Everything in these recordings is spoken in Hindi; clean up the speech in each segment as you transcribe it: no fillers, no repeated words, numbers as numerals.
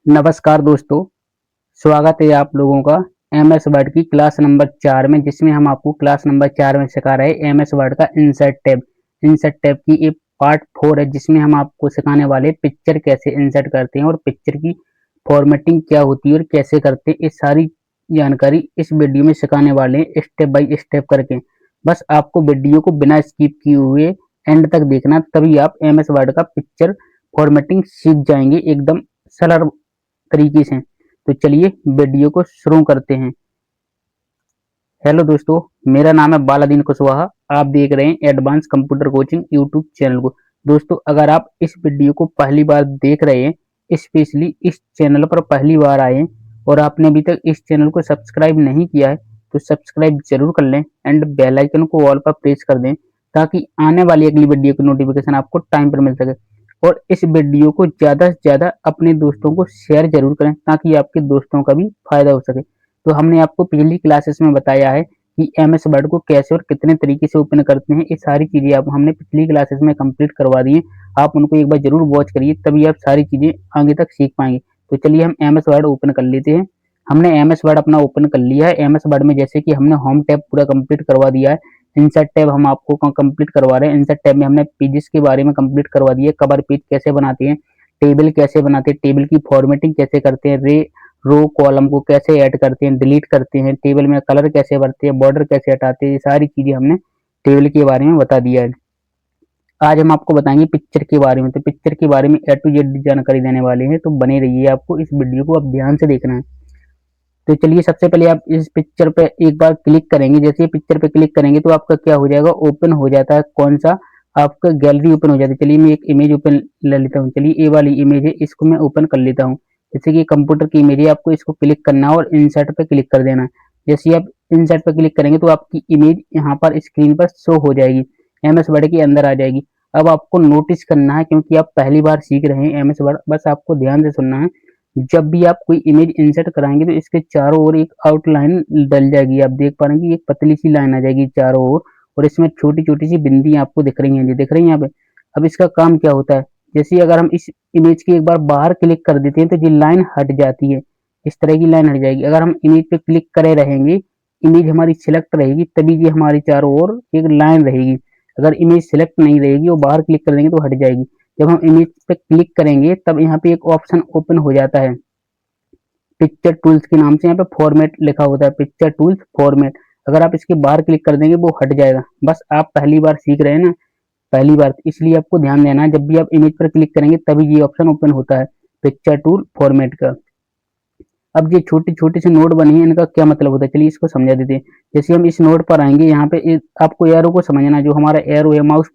नमस्कार दोस्तों, स्वागत है आप लोगों का एमएस वर्ड की क्लास नंबर 4 में, जिसमें हम आपको क्लास नंबर 4 में सिखा रहे हैं एमएस वर्ड का इंसर्ट टैब। इंसर्ट टैब की एक पार्ट 4 है, जिसमें हम आपको सिखाने वाले पिक्चर कैसे इंसर्ट करते हैं और पिक्चर की फॉर्मेटिंग क्या होती है और कैसे करते हैं। ये सारी जानकारी इस वीडियो में सिखाने वाले हैं स्टेप बाय स्टेप करके। बस आपको वीडियो को बिना स्किप किए हुए एंड तक देखना, तभी आप एमएस वर्ड का पिक्चर फॉर्मेटिंग सीख जाएंगे एकदम सरल तरीके से। तो चलिए वीडियो को शुरू करते हैं। हेलो दोस्तों, मेरा नाम है बालादीन कुशवाहा। आप देख रहे हैं advance computer coaching YouTube channel को। दोस्तों, अगर आप इस वीडियो को पहली बार देख रहे हैं, स्पेशली इस चैनल पर पहली बार आए हैं और आपने अभी तक इस चैनल को सब्सक्राइब नहीं किया है, तो सब्सक्राइब जरूर कर लें एंड बेल आइकन को ऑल पर प्रेस कर दें, ताकि आने वाली अगली वीडियो की नोटिफिकेशन आपको टाइम पर मिल सके। और इस वीडियो को ज़्यादा से ज़्यादा अपने दोस्तों को शेयर जरूर करें, ताकि आपके दोस्तों का भी फायदा हो सके। तो हमने आपको पिछली क्लासेस में बताया है कि एमएस वर्ड को कैसे और कितने तरीके से ओपन करते हैं। ये सारी चीज़ें आप हमने पिछली क्लासेस में कंप्लीट करवा दी हैं। आप उनको एक बार जरूर वॉच करिए, तभी आप सारी चीज़ें आगे तक सीख पाएंगे। तो चलिए हम एमएस वर्ड ओपन कर लेते हैं। हमने एमएस वर्ड अपना ओपन कर लिया है। एमएस वर्ड में जैसे कि हमने होम टैब पूरा कंप्लीट करवा दिया है, इंसर्ट टैब हम आपको कंप्लीट करवा रहे हैं। इंसर्ट टैब में हमने पेजेस के बारे में कंप्लीट करवा दिया है, कवर पेज कैसे बनाते हैं, टेबल कैसे बनाते हैं, टेबल की फॉर्मेटिंग कैसे करते हैं, रो कॉलम को कैसे ऐड करते हैं, डिलीट करते हैं, टेबल में कलर कैसे भरते हैं, बॉर्डर कैसे हटाते हैं, ये सारी चीजें हमने टेबल के बारे में बता दिया है। आज हम आपको बताएंगे पिक्चर के बारे में। तो पिक्चर के बारे में ए टू जेड जानकारी देने वाले हैं, तो बने रहिए। आपको इस वीडियो को अब ध्यान से देखना है। तो चलिए सबसे पहले आप इस पिक्चर पे एक बार क्लिक करेंगे। जैसे ही पिक्चर पे क्लिक करेंगे तो आपका क्या हो जाएगा, ओपन हो जाता है। कौन सा? आपका गैलरी ओपन हो जाती है। चलिए मैं एक इमेज ओपन ले लेता हूँ। चलिए ये वाली इमेज है, इसको मैं ओपन कर लेता हूँ। जैसे कि कंप्यूटर की इमेज है, आपको इसको क्लिक करना है और इंसर्ट पे क्लिक कर देना है। जैसे ही आप इंसर्ट पे क्लिक करेंगे तो आपकी इमेज यहाँ पर स्क्रीन पर शो हो जाएगी, एमएस वर्ड के अंदर आ जाएगी। अब आपको नोटिस करना है, क्योंकि आप पहली बार सीख रहे हैं एमएस वर्ड, बस आपको ध्यान से सुनना है। जब भी आप कोई इमेज इंसर्ट कराएंगे तो इसके चारों ओर एक आउटलाइन डल जाएगी। आप देख पा रहे हैं कि एक पतली सी लाइन आ जाएगी चारों ओर, और इसमें छोटी छोटी सी बिंदी आपको दिख रही हैं, जो दिख रही हैं यहाँ पे। अब इसका काम क्या होता है, जैसे अगर हम इस इमेज की एक बार बाहर क्लिक कर देते हैं तो ये लाइन हट जाती है, इस तरह की लाइन हट जाएगी। अगर हम इमेज पे क्लिक करे रहेंगे, इमेज हमारी सिलेक्ट रहेगी, तभी ये हमारी चारों ओर एक लाइन रहेगी। अगर इमेज सिलेक्ट नहीं रहेगी और बाहर क्लिक कर देंगे तो हट जाएगी। जब हम इमेज पे क्लिक करेंगे तब यहाँ पे एक ऑप्शन ओपन हो जाता है पिक्चर टूल्स के नाम से। यहाँ पे फॉर्मेट लिखा होता है, पिक्चर टूल्स फॉर्मेट। अगर आप इसके बाहर क्लिक कर देंगे वो हट जाएगा। बस आप पहली बार सीख रहे हैं ना, पहली बार, इसलिए आपको ध्यान देना है। जब भी आप इमेज पर क्लिक करेंगे तभी ये ऑप्शन ओपन होता है, पिक्चर टूल फॉर्मेट का। अब ये छोटे छोटे से नोड बने हैं, इनका क्या मतलब होता है, चलिए इसको समझा देते हैं। जैसे हम इस नोड पर आएंगे, यहाँ पे आपको एरो को समझना है। जो हमारा एरो है माउस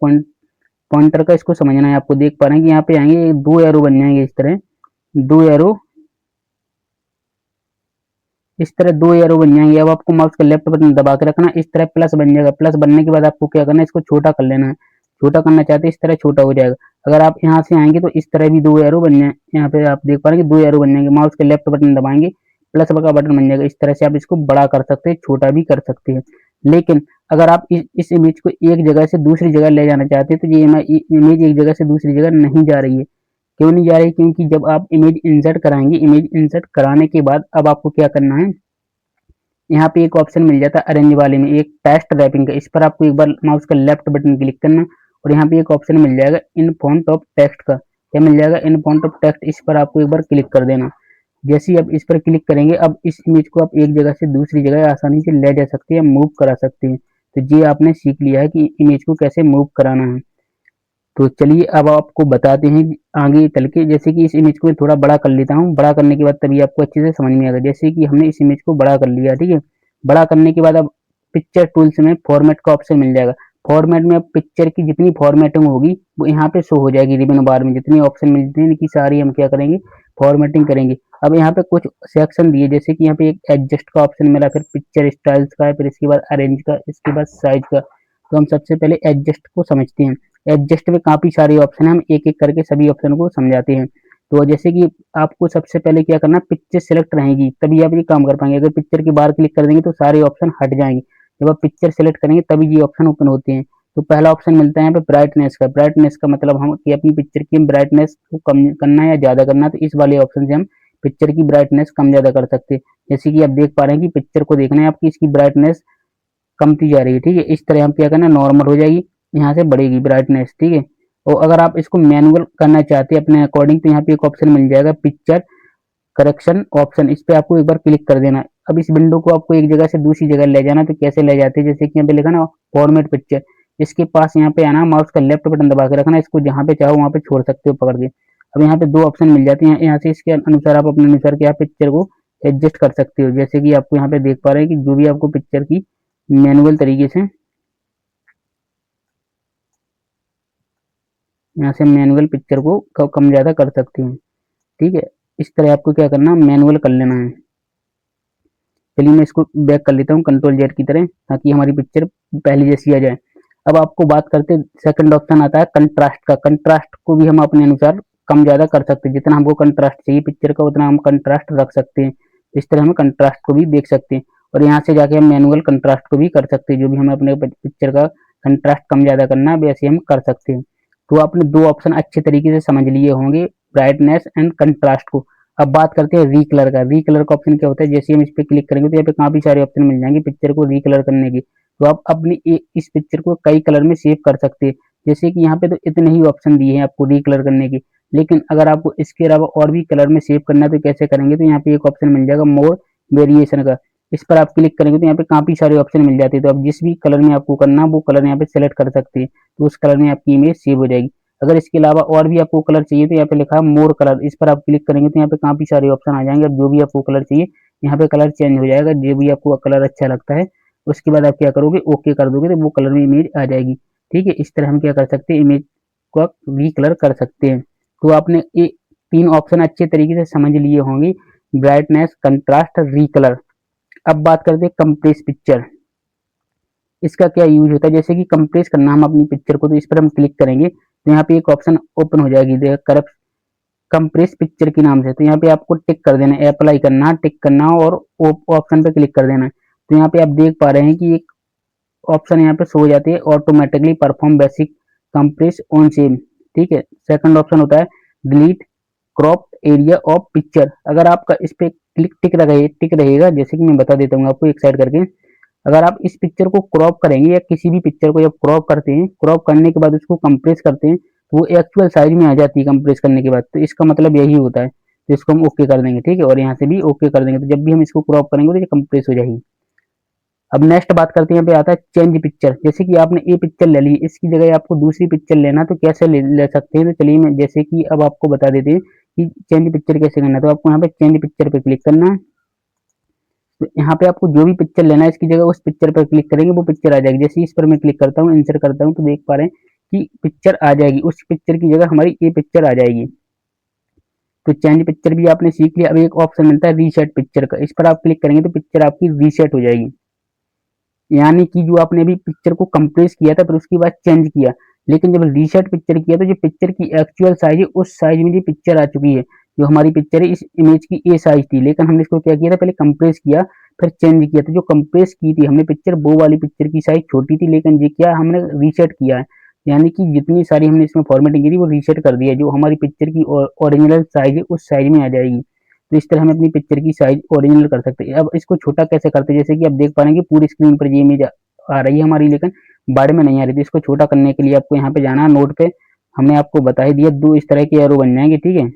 पॉइंटर का, इसको समझना है। आपको देख पा रहे हैं कि यहाँ पे आएंगे दो एरो बन जाएंगे, इस तरह दो एरो, इस तरह दो एरो बन जाएंगे। अब आपको माउस का लेफ्ट बटन दबा के रखना, इस तरह प्लस बन जाएगा। प्लस बनने के बाद आपको क्या करना है, इसको छोटा कर लेना है। छोटा करना चाहते हैं, इस तरह छोटा हो जाएगा। अगर आप यहाँ से आएंगे तो इस तरह भी दो एरो बन जाए। यहाँ पे आप देख पा रहे हैं कि दो एरो बन जाएंगे। माउस के लेफ्ट बटन दबाएंगे, प्लस का बटन बन जाएगा। इस तरह से आप इसको बड़ा कर सकते हैं, छोटा भी कर सकते हैं। लेकिन अगर आप इस इमेज को एक जगह से दूसरी जगह ले जाना चाहते हैं, तो ये इमेज एक जगह से दूसरी जगह नहीं जा रही है। क्यों नहीं जा रही? क्योंकि जब आप इमेज इंसर्ट कराएंगे, इमेज इंसर्ट कराने के बाद अब आपको क्या करना है, यहाँ पे एक ऑप्शन मिल जाता है अरेंज वाले में, एक टेक्स्ट रैपिंग का। इस पर आपको एक बार माउस का लेफ्ट बटन क्लिक करना और यहाँ पे एक ऑप्शन मिल जाएगा इन फॉन्ट ऑफ टेक्स्ट का। क्या मिल जाएगा? इन फॉन्ट ऑफ टेक्स्ट। इस पर आपको एक बार क्लिक कर देना। जैसे ही आप इस पर क्लिक करेंगे, अब इस इमेज को आप एक जगह से दूसरी जगह आसानी से ले जा सकते हैं, मूव करा सकते हैं। तो ये आपने सीख लिया है कि इमेज को कैसे मूव कराना है। तो चलिए अब आपको बताते हैं आगे चल के। जैसे कि इस इमेज को मैं थोड़ा बड़ा कर लेता हूँ। बड़ा करने के बाद तभी आपको अच्छे से समझ में आएगा। जैसे कि हमने इस इमेज को बड़ा कर लिया, ठीक है। बड़ा करने के बाद अब पिक्चर टूल्स में फॉर्मेट का ऑप्शन मिल जाएगा। फॉर्मेट में अब पिक्चर की जितनी फॉर्मेटिंग होगी वो यहाँ पे शो हो जाएगी रिबन बार में। जितनी ऑप्शन मिलते हैं इनकी सारी हम क्या करेंगे, फॉर्मेटिंग करेंगे। अब यहाँ पे कुछ सेक्शन दिए, जैसे कि यहाँ पे एक एडजस्ट का ऑप्शन मिला, फिर पिक्चर स्टाइल्स का है, फिर इसके बाद अरेंज का, इसके बाद साइज का। तो हम सबसे पहले एडजस्ट को समझते हैं। एडजस्ट में काफी सारे ऑप्शन है, हम एक एक करके सभी ऑप्शन को समझाते हैं। तो जैसे कि आपको सबसे पहले क्या करना, पिक्चर सिलेक्ट रहेगी तभी आप ये काम कर पाएंगे। अगर पिक्चर के बाहर क्लिक कर देंगे तो सारे ऑप्शन हट जाएंगे। जब आप पिक्चर सेलेक्ट करेंगे तभी ये ऑप्शन ओपन होते हैं। तो पहला ऑप्शन मिलता है यहाँ पे ब्राइटनेस का। ब्राइटनेस का मतलब हम कि अपनी पिक्चर की ब्राइटनेस को कम करना है या ज्यादा करना है, तो इस वाले ऑप्शन से हम पिक्चर की ब्राइटनेस कम ज़्यादा कर सकते हैं। जैसे कि आप देख पा रहे हैं कि पिक्चर को देखना है आपकी, इसकी ब्राइटनेस कमती जा रही है, ठीक है। इस तरह हम क्या करना है, नॉर्मल हो जाएगी, यहाँ से बढ़ेगी ब्राइटनेस, ठीक है। और अगर आप इसको मैनुअल करना चाहते हैं अपने अकॉर्डिंग, तो यहाँ पे एक ऑप्शन मिल जाएगा पिक्चर करेक्शन ऑप्शन, इस पे आपको एक बार क्लिक कर देना है। अब इस विंडो को आपको एक जगह से दूसरी जगह ले जाना, तो कैसे ले जाते हैं, जैसे कि यहाँ पे लिखा ना फॉर्मेट पिक्चर, इसके पास यहाँ पे आना, माउस का लेफ्ट बटन दबा के रखना, इसको जहाँ पे चाहो वहाँ पे छोड़ सकते हो पकड़ के। अब यहाँ पे दो ऑप्शन मिल जाते हैं, यहाँ से इसके अनुसार आप अपने अनुसार के पिक्चर को एडजस्ट कर सकते हो। जैसे कि आपको यहाँ पे देख पा रहे हैं कि जो भी आपको पिक्चर की मैनुअल तरीके से, यहाँ से मैनुअल पिक्चर को कम ज़्यादा कर सकते हैं, ठीक है। इस तरह आपको क्या करना, मैनुअल कर लेना है। चलिए मैं इसको बैक कर लेता हूँ कंट्रोल जेड की तरह, ताकि हमारी पिक्चर पहले जैसी आ जाए। अब आपको बात करते, सेकंड ऑप्शन आता है कंट्रास्ट का। कंट्रास्ट को भी हम अपने अनुसार कम ज़्यादा कर सकते हैं, जितना हमको कंट्रास्ट चाहिए पिक्चर का उतना हम कंट्रास्ट रख सकते हैं। इस तरह हम कंट्रास्ट को भी देख सकते हैं, और यहाँ से जाके हम मैनुअल कंट्रास्ट को भी कर सकते हैं। जो भी हमें अपने पिक्चर का कंट्रास्ट कम ज़्यादा करना है वैसे हम कर सकते हैं। तो आपने दो ऑप्शन अच्छे तरीके से समझ लिए होंगे, ब्राइटनेस एंड कंट्रास्ट को। अब बात करते हैं रीकलर का। रीकलर का ऑप्शन क्या होता है, जैसे हम इस पे क्लिक करेंगे तो यहाँ पे काफी सारे ऑप्शन मिल जाएंगे पिक्चर को रीकलर करने की। तो आप अपनी इस पिक्चर को कई कलर में सेव कर सकते हैं। जैसे कि यहाँ पे तो इतने ही ऑप्शन दिए हैं आपको रीकलर करने की, लेकिन अगर आपको इसके अलावा और भी कलर में सेव करना है तो कैसे करेंगे, तो यहाँ पे एक ऑप्शन मिल जाएगा मोर वेरिएशन का। इस पर आप क्लिक करेंगे तो यहाँ पे काफी सारे ऑप्शन मिल जाते हैं। तो आप जिस भी कलर में आपको करना वो कलर यहाँ पे सेलेक्ट कर सकते हैं, तो उस कलर में आपकी इमेज सेव हो जाएगी। अगर इसके अलावा और भी आपको कलर चाहिए तो यहाँ पे लिखा है मोर कलर, इस पर आप क्लिक करेंगे तो यहाँ पे काफी सारे ऑप्शन आ जाएंगे। अब जो भी आपको कलर चाहिए यहाँ पे कलर चेंज हो जाएगा, जो भी आपको कलर अच्छा लगता है उसके बाद आप क्या करोगे, ओके कर दोगे, तो वो कलर में इमेज आ जाएगी, ठीक है। इस तरह हम क्या कर सकते हैं, इमेज को रीकलर कर सकते हैं। तो आपने ये तीन ऑप्शन अच्छे तरीके से समझ लिए होंगे, ब्राइटनेस, कंट्रास्ट, रीकलर। अब बात करते हैं कंप्रेस पिक्चर, इसका क्या यूज होता है। जैसे कि कंप्रेस करना हम अपनी पिक्चर को, तो इस पर हम क्लिक करेंगे तो यहाँ पे एक ऑप्शन ओपन हो जाएगी, करप्ट कंप्रेस पिक्चर के नाम से। तो यहाँ पे आपको टिक कर देना है, अप्लाई करना, टिक करना और ऑप्शन पे क्लिक कर देना है। तो यहाँ पे आप देख पा रहे हैं कि एक ऑप्शन यहाँ पे शो हो जाती है, automatically perform basic compress on same, ठीक है। सेकंड ऑप्शन होता है delete crop area of picture. अगर आपका इस पे क्लिक टिक रहेगा, जैसे कि मैं बता देता हूँ आपको एक साइड करके। अगर आप इस पिक्चर को क्रॉप करेंगे या किसी भी पिक्चर को जब क्रॉप करते हैं, क्रॉप करने के बाद उसको कंप्रेस करते हैं, तो वो एक्चुअल साइज में आ जाती है कंप्रेस करने के बाद। तो इसका मतलब यही होता है। तो इसको हम ओके कर देंगे, ठीक है, और यहाँ से भी ओके कर देंगे। तो जब भी हम इसको क्रॉप करेंगे तो ये कंप्रेस हो जाएगी। अब नेक्स्ट बात करते हैं, यहाँ पे आता है चेंज पिक्चर। जैसे कि आपने ये पिक्चर ले ली, इसकी जगह आपको दूसरी पिक्चर लेना, तो कैसे ले सकते हैं। तो चलिए मैं जैसे कि अब आपको बता देते हैं कि चेंज पिक्चर कैसे करना है। तो आपको यहाँ पे चेंज पिक्चर पे क्लिक करना है। तो यहाँ पे आपको जो भी पिक्चर लेना है इसकी जगह उस पिक्चर पर क्लिक करेंगे वो पिक्चर आ जाएगी। जैसे इस पर मैं क्लिक करता हूँ, इंसर्ट करता हूँ, तो देख पा रहे हैं कि पिक्चर आ जाएगी, उस पिक्चर की जगह हमारी ये पिक्चर आ जाएगी। तो चेंज पिक्चर भी आपने सीख लिया। अब एक ऑप्शन मिलता है रीसेट पिक्चर का, इस पर आप क्लिक करेंगे तो पिक्चर आपकी रीसेट हो जाएगी। यानी कि जो आपने अभी पिक्चर को कंप्रेस किया था फिर उसके बाद चेंज किया, लेकिन जब रीसेट पिक्चर किया तो जो पिक्चर की एक्चुअल साइज है उस साइज में जो पिक्चर आ चुकी है। जो हमारी पिक्चर है इस इमेज की ए साइज थी, लेकिन हमने इसको क्या किया था, पहले कंप्रेस किया फिर चेंज किया। तो जो कंप्रेस की थी हमने पिक्चर, वो वाली पिक्चर की साइज छोटी थी, लेकिन ये क्या हमने रीसेट किया है, यानी कि जितनी सारी हमने इसमें फॉर्मेटिंग की थी वो रीसेट कर दिया। जो हमारी पिक्चर की ओरिजिनल साइज है उस साइज में आ जाएगी। तो इस तरह हम अपनी पिक्चर की साइज ओरिजिनल कर सकते हैं। अब इसको छोटा कैसे करते हैं, जैसे कि आप देख पा रहे हैं कि पूरी स्क्रीन पर ये इमेज आ रही है हमारी, लेकिन बारे में नहीं आ रही थी। इसको छोटा करने के लिए आपको यहाँ पे जाना है, नोट पे हमने आपको बता ही दिया, दो इस तरह के एरो बन जाएंगे, ठीक है।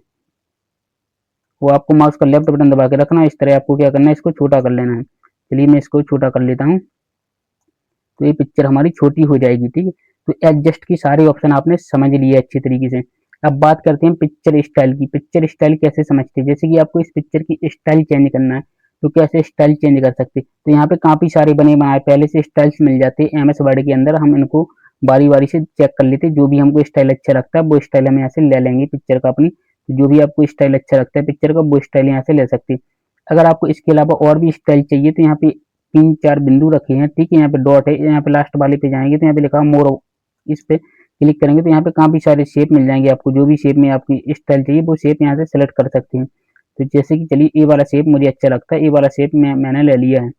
वो आपको माउस का लेफ्ट बटन दबा के रखना है, इस तरह आपको क्या करना है, इसको छोटा कर लेना है। चलिए मैं इसको छोटा कर लेता हूँ, तो ये पिक्चर हमारी छोटी हो जाएगी, ठीक है। तो एडजस्ट की सारे ऑप्शन आपने समझ लिए अच्छी तरीके से। अब बात करते हैं पिक्चर स्टाइल की। पिक्चर स्टाइल कैसे समझते हैं, जैसे कि आपको इस पिक्चर की स्टाइल चेंज करना है तो कैसे स्टाइल चेंज कर सकते हैं। तो यहाँ पे काफी सारे बने बनाए पहले से स्टाइल्स मिल जाते हैं एमएस वर्ड के अंदर, हम इनको बारी बारी से चेक कर लेते हैं। जो भी हमको स्टाइल अच्छा लगता है वो स्टाइल हम यहाँ से ले लेंगे पिक्चर का अपनी। जो भी आपको स्टाइल अच्छा लगता है पिक्चर का वो स्टाइल यहाँ से ले सकते हैं। अगर आपको इसके अलावा और भी स्टाइल चाहिए तो यहाँ पे 3-4 बिंदु रखे हैं, ठीक है, यहाँ पे डॉट है, यहाँ पे लास्ट वाले पे जाएंगे तो यहाँ पे लिखा मोर, इस पे क्लिक करेंगे तो यहाँ पे काफी सारे शेप मिल जाएंगे आपको। जो भी शेप में आपकी स्टाइल चाहिए वो शेप यहाँ से सेलेक्ट कर सकते हैं। तो जैसे कि चलिए ये वाला शेप मुझे अच्छा लगता है, ये वाला शेप मैंने ले लिया है।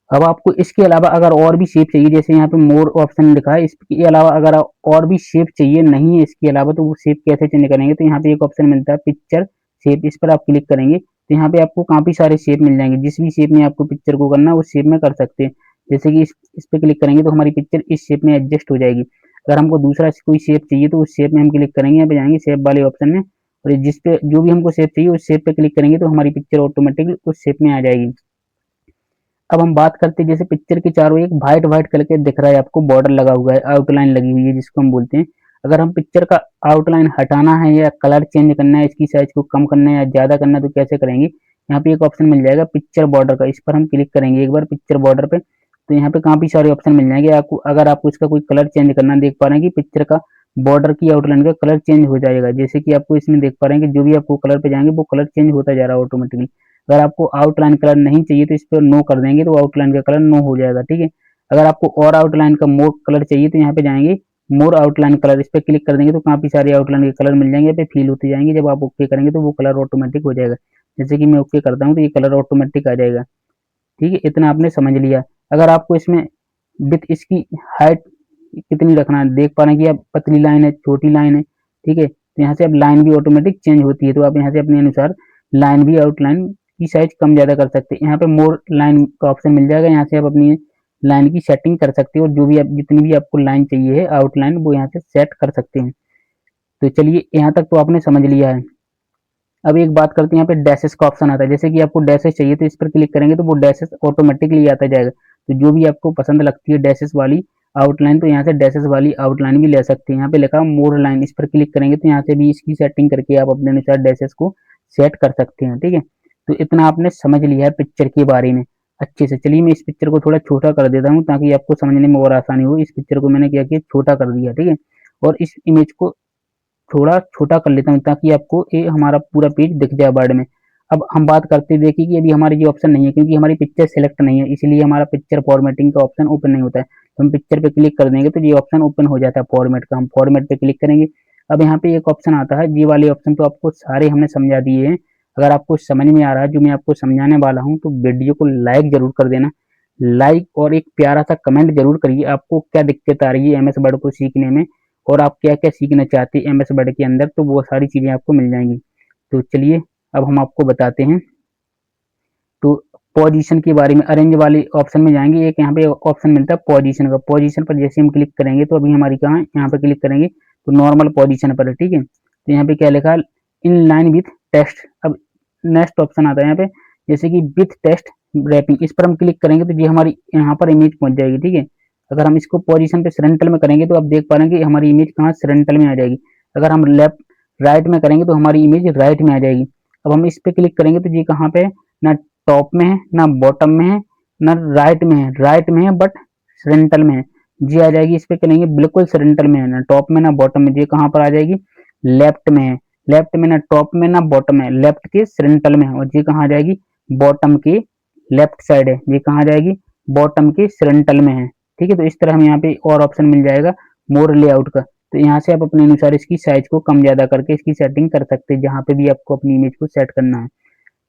अब आपको इसके अलावा अगर और भी शेप चाहिए, जैसे यहाँ पे मोर ऑप्शन लिखा है, इसके अलावा अगर और भी शेप चाहिए नहीं है इसके अलावा, तो वो शेप कैसे चेंज करेंगे, तो यहाँ पे एक ऑप्शन मिलता है पिक्चर शेप, इस पर आप क्लिक करेंगे तो यहाँ पे आपको काफ़ी सारे शेप मिल जाएंगे। जिस भी शेप में आपको पिक्चर को करना है उस शेप में कर सकते हैं। जैसे कि इस पे क्लिक करेंगे तो हमारी पिक्चर इस शेप में एडजस्ट हो जाएगी। अगर हमको दूसरा कोई शेप चाहिए तो उस शेप में हम क्लिक करेंगे, यहाँ पे जाएंगे शेप वाले ऑप्शन में, और जिस पे जो भी हमको शेप चाहिए उस शेप पे क्लिक करेंगे तो हमारी पिक्चर ऑटोमेटिकली उस शेप में आ जाएगी। अब हम बात करते हैं, जैसे पिक्चर के चारों एक व्हाइट व्हाइट कलर के दिख रहा है आपको, बॉर्डर लगा हुआ है, आउटलाइन लगी हुई है जिसको हम बोलते हैं। अगर हम पिक्चर का आउटलाइन हटाना है या कलर चेंज करना है, इसकी साइज को कम करना है या ज़्यादा करना है तो कैसे करेंगे? यहाँ पे एक ऑप्शन मिल जाएगा पिक्चर बॉर्डर का, इस पर हम क्लिक करेंगे एक बार पिक्चर बॉर्डर पे, तो यहाँ पे काफ़ी सारे ऑप्शन मिल जाएंगे आपको। अगर आपको इसका कोई कलर चेंज करना है, देख पा रहे हैं कि पिक्चर का बॉर्डर की आउटलाइन का कलर चेंज हो जाएगा। जैसे कि आपको इसमें देख पा रहे हैं कि जो भी आपको कलर पे जाएंगे वो कलर चेंज होता जा रहा है ऑटोमेटिकली। अगर आपको आउटलाइन कलर नहीं चाहिए तो इस पर नो कर देंगे तो आउटलाइन का कलर नो हो जाएगा, ठीक है। अगर आपको और आउटलाइन का मोर कलर चाहिए तो यहाँ पे जाएंगे मोर आउटलाइन कलर, इस पर क्लिक कर देंगे तो काफ़ी सारे आउटलाइन के कलर मिल जाएंगे, यहाँ पे फिल होते जाएंगे। जब आप ओके करेंगे तो वो कलर ऑटोमेटिक हो जाएगा। जैसे कि मैं ओके करता हूँ तो ये कलर ऑटोमेटिक आ जाएगा, ठीक है। इतना आपने समझ लिया। अगर आपको इसमें विथ इसकी हाइट कितनी रखना है, देख पा रहे हैं कि अब पतली लाइन है, छोटी लाइन है, ठीक है। तो यहाँ से अब लाइन भी ऑटोमेटिक चेंज होती है, तो आप यहाँ से अपने अनुसार लाइन भी आउटलाइन की साइज कम ज़्यादा कर सकते हैं। यहाँ पे मोर लाइन का ऑप्शन मिल जाएगा, यहाँ से आप अपनी लाइन की सेटिंग कर सकते हो और जो भी आप जितनी भी आपको लाइन चाहिए है आउटलाइन वो यहाँ से सेट कर सकते हैं। तो चलिए यहाँ तक तो आपने समझ लिया है। अब एक बात करते हैं, यहाँ पे डैशेस का ऑप्शन आता है। जैसे कि आपको डैशेस चाहिए तो इस पर क्लिक करेंगे तो वो डैशेस ऑटोमेटिकली आता जाएगा। तो जो भी आपको पसंद लगती है डैशेस वाली आउटलाइन, तो यहाँ से डैशेस वाली आउटलाइन भी ले सकते हैं। यहाँ पे लिखा मोर लाइन, इस पर क्लिक करेंगे तो यहाँ से भी इसकी सेटिंग करके आप अपने अनुसार डैशेस को सेट कर सकते हैं, ठीक है। तो इतना आपने समझ लिया है पिक्चर के बारे में अच्छे से। चलिए मैं इस पिक्चर को थोड़ा छोटा कर देता हूँ ताकि आपको समझने में और आसानी हो। इस पिक्चर को मैंने क्या किया, छोटा कर दिया, ठीक है। और इस इमेज को थोड़ा छोटा कर लेता हूँ ताकि आपको ये हमारा पूरा पेज दिख जाए वर्ड में। अब हम बात करते हैं, देखिए कि अभी हमारी ये ऑप्शन नहीं है क्योंकि हमारी पिक्चर सेलेक्ट नहीं है, इसलिए हमारा पिक्चर फॉर्मेटिंग का ऑप्शन ओपन नहीं होता है। तो हम पिक्चर पे क्लिक कर देंगे तो ये ऑप्शन ओपन हो जाता है फॉर्मेट का। हम फॉर्मेट पे क्लिक करेंगे। अब यहाँ पे एक ऑप्शन आता है, ये वाले ऑप्शन तो आपको सारे हमने समझा दिए हैं। अगर आपको समझ में आ रहा है जो मैं आपको समझाने वाला हूँ तो वीडियो को लाइक जरूर कर देना, लाइक और एक प्यारा सा कमेंट जरूर करिए। आपको क्या दिक्कत आ रही है एमएस वर्ड को सीखने में और आप क्या क्या सीखना चाहते हैं एमएस वर्ड के अंदर, तो वो सारी चीज़ें आपको मिल जाएंगी। तो चलिए अब हम आपको बताते हैं। तो पोजीशन के बारे में अरेंज वाले ऑप्शन में जाएंगे, एक यहाँ पे ऑप्शन मिलता है पोजीशन का। पोजीशन पर जैसे हम क्लिक करेंगे तो अभी हमारी कहाँ है, यहाँ पे क्लिक करेंगे तो नॉर्मल पोजीशन पर है, ठीक है। तो यहाँ पे क्या लिखा है, इन लाइन विथ टेक्स्ट। अब नेक्स्ट ऑप्शन आता है यहाँ पे, जैसे कि विथ टेक्स्ट रैपिंग, इस पर हम क्लिक करेंगे तो ये हमारी यहाँ पर इमेज पहुंच जाएगी, ठीक है। अगर हम इसको पोजीशन पे सेरेंटल में करेंगे तो आप देख पा रहे हैं कि हमारी इमेज कहाँ सेरेंटल में आ जाएगी। अगर हम लेफ्ट राइट में करेंगे तो हमारी इमेज राइट में आ जाएगी। अब हम इस पे क्लिक करेंगे तो ये कहाँ पे है, ना टॉप में है ना बॉटम में है ना राइट में है, राइट में है बट सेरेंटल में है, जी आ जाएगी। इस पे करेंगे बिल्कुल सेरेंटल में है, ना टॉप में ना बॉटम में, ये कहाँ पर आ जाएगी, लेफ्ट में है। लेफ्ट में ना टॉप में ना बॉटम में, लेफ्ट के सेरेंटल में है। और ये कहाँ आ जाएगी, बॉटम के लेफ्ट साइड है, ये कहाँ आ जाएगी, बॉटम के सेरेंटल में है, ठीक है। तो इस तरह हमें यहाँ पे और ऑप्शन मिल जाएगा मोर लेआउट का। तो यहाँ से आप अपने अनुसार इसकी साइज को कम ज्यादा करके इसकी सेटिंग कर सकते हैं जहाँ पे भी आपको अपनी इमेज को सेट करना है।